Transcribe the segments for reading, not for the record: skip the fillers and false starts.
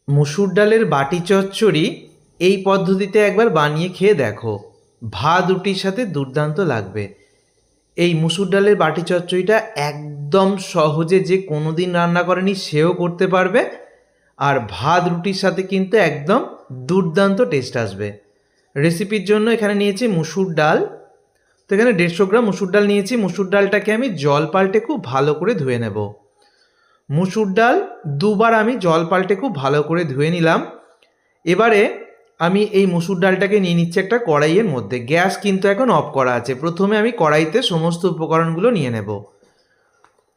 মুসুর ডালের বাটি চচ্চড়ি এই পদ্ধতিতে একবার বানিয়ে খেয়ে দেখো, ভাত রুটির সাথে দুর্দান্ত লাগবে। এই মুসুর ডালের বাটি চচ্চড়িটা একদম সহজে, যে কোনো দিন রান্না করেনি সেও করতে পারবে, আর ভাত রুটির সাথে কিন্তু একদম দুর্দান্ত টেস্ট আসবে। রেসিপির জন্য এখানে নিয়েছি মুসুর ডাল। তো এখানে 150 গ্রাম মুসুর ডাল নিয়েছি। মুসুর ডালটাকে আমি জল পাল্টে খুব ভালো করে ধুয়ে নেব। মুসুর ডাল দুবার আমি জল পাল্টে খুব ভালো করে ধুয়ে নিলাম। এবারে আমি এই মুসুর ডালটাকে নিয়ে নিচ্ছি একটা কড়াইয়ের মধ্যে। গ্যাস কিন্তু এখন অফ করা আছে। প্রথমে আমি কড়াইতে সমস্ত উপকরণগুলো নিয়ে নেব।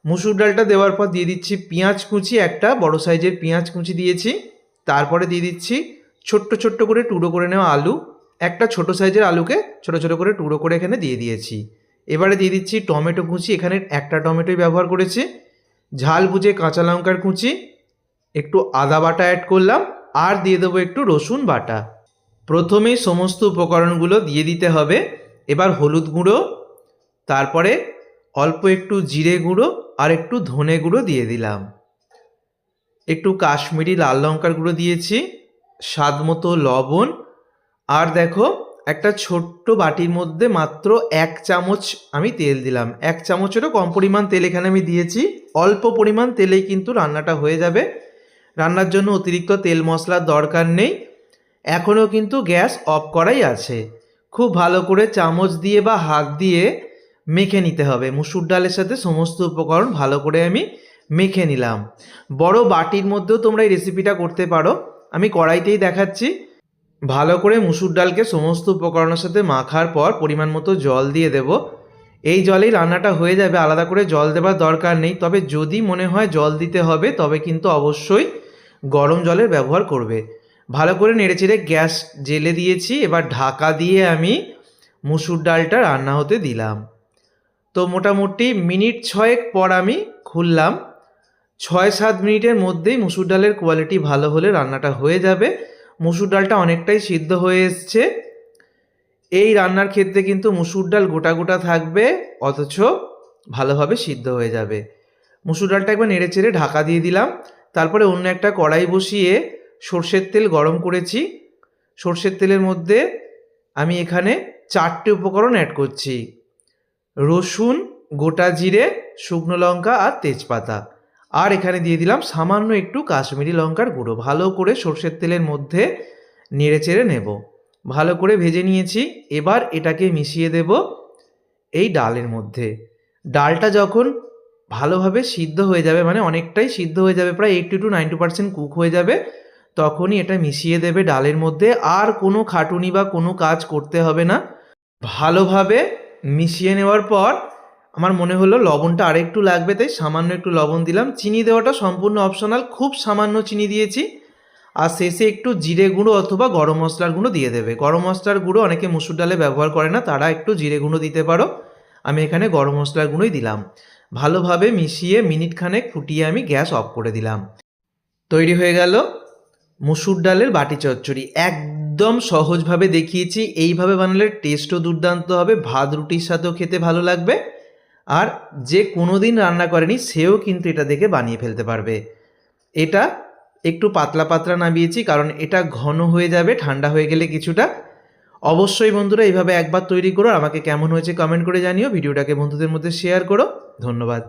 মুসুর ডালটা দেওয়ার পর দিয়ে দিচ্ছি পেঁয়াজ কুচি, একটা বড় সাইজের পেঁয়াজ কুচি দিয়েছি। তারপরে দিয়ে দিচ্ছি ছোট্ট ছোট্ট করে টুকরো করে নেওয়া আলু, একটা ছোট সাইজের আলুকে ছোট ছোট করে টুকরো করে এখানে দিয়ে দিয়েছি। এবারে দিয়ে দিচ্ছি টমেটো কুচি, এখানে একটা টমেটোই ব্যবহার করেছি। ঝাল বুঝে কাঁচা লঙ্কার কুচি, একটু আদা বাটা অ্যাড করলাম, আর দিয়ে দেবো একটু রসুন বাটা। প্রথমেই সমস্ত উপকরণগুলো দিয়ে দিতে হবে। এবার হলুদ গুঁড়ো, তারপরে অল্প একটু জিরে গুঁড়ো আর একটু ধনে গুঁড়ো দিয়ে দিলাম। একটু কাশ্মীরি লাল লঙ্কার গুঁড়ো দিয়েছি, স্বাদ মতো লবণ। আর দেখো, একটা ছোট্ট বাটির মধ্যে মাত্র 1 চামচ আমি তেল দিলাম। 1 চামচেরও কম পরিমাণ তেল এখানে আমি দিয়েছি। অল্প পরিমাণ তেলেই কিন্তু রান্নাটা হয়ে যাবে। রান্নার জন্য অতিরিক্ত তেল মশলার দরকার নেই। এখনও কিন্তু গ্যাস অফ করাই আছে। খুব ভালো করে চামচ দিয়ে বা হাত দিয়ে মেখে নিতে হবে। মুসুর ডালের সাথে সমস্ত উপকরণ ভালো করে আমি মেখে নিলাম। বড় বাটির মধ্যেও তোমরা এই রেসিপিটা করতে পারো, আমি কড়াইতেই দেখাচ্ছি। ভালো করে মুসুর ডালকে সমস্ত উপকরণের সাথে মাখার পর পরিমাণ মতো জল দিয়ে দেব। এই জলেই রান্নাটা হয়ে যাবে, আলাদা করে জল দেওয়ার দরকার নেই। তবে যদি মনে হয় জল দিতে হবে, তবে কিন্তু অবশ্যই গরম জলের ব্যবহার করবে। ভালো করে নেড়েচেড়ে গ্যাস জেলে দিয়েছি। এবার ঢাকা দিয়ে আমি মুসুর ডালটা রান্না হতে দিলাম। তো মোটামুটি মিনিট 6 পর আমি খুললাম। 6-7 মিনিটের মধ্যেই মুসুর ডালের কোয়ালিটি ভালো হলে রান্নাটা হয়ে যাবে। মুসুর ডালটা অনেকটাই সিদ্ধ হয়ে এসছে। এই রান্নার ক্ষেত্রে কিন্তু মুসুর ডাল গোটা গোটা থাকবে, অথচ ভালোভাবে সিদ্ধ হয়ে যাবে। মুসুর ডালটা একবার নেড়েচেড়ে ঢাকা দিয়ে দিলাম। তারপরে অন্য একটা কড়াই বসিয়ে সর্ষের তেল গরম করেছি। সর্ষের তেলের মধ্যে আমি এখানে 4টে উপকরণ অ্যাড করছি: রসুন, গোটা জিরে, শুকনো লঙ্কা আর তেজপাতা। আর এখানে দিয়ে দিলাম সামান্য একটু কাশ্মীরি লঙ্কার গুঁড়ো। ভালো করে সর্ষের তেলের মধ্যে নেড়েচেড়ে নেব। ভালো করে ভেজে নিয়েছি। এবার এটাকে মিশিয়ে দেব এই ডালের মধ্যে। ডালটা যখন ভালোভাবে সিদ্ধ হয়ে যাবে, মানে অনেকটাই সিদ্ধ হয়ে যাবে, প্রায় 80 to 90% কুক হয়ে যাবে, তখনই এটা মিশিয়ে দেবে ডালের মধ্যে। আর কোনো খাটুনি বা কোনো কাজ করতে হবে না। ভালোভাবে মিশিয়ে নেওয়ার পর আমার মনে হলো লবণটা আরেকটু লাগবে, তাই সামান্য একটু লবণ দিলাম। চিনি দেওয়াটা সম্পূর্ণ অপশনাল, খুব সামান্য চিনি দিয়েছি। আর শেষে একটু জিরে গুঁড়ো অথবা গরম মশলার গুঁড়ো দিয়ে দেবে। গরম মশলার গুঁড়ো অনেকে মুসুর ডালে ব্যবহার করে না, তারা একটু জিরে গুঁড়ো দিতে পারো। আমি এখানে গরম মশলার গুঁড়োই দিলাম। ভালোভাবে মিশিয়ে মিনিট খানেক ফুটিয়ে আমি গ্যাস অফ করে দিলাম। তৈরি হয়ে গেল মুসুর ডালের বাটি চচ্চড়ি। একদম সহজভাবে দেখিয়েছি। এইভাবে বানালে টেস্টও দুর্দান্ত হবে, ভাত রুটির সাথেও খেতে ভালো লাগবে। আর যে কোনো দিন রান্না করেনি সেও কিন্তু এটা দেখে বানিয়ে ফেলতে পারবে। এটা একটু পাতলা পাতলা নামিয়েছি, কারণ এটা ঘন হয়ে যাবে ঠান্ডা হয়ে গেলে কিছুটা। অবশ্যই বন্ধুরা এইভাবে একবার তৈরি করো। আমাকে কেমন হয়েছে কমেন্ট করে জানিও। ভিডিওটাকে বন্ধুদের মধ্যে শেয়ার করো। ধন্যবাদ।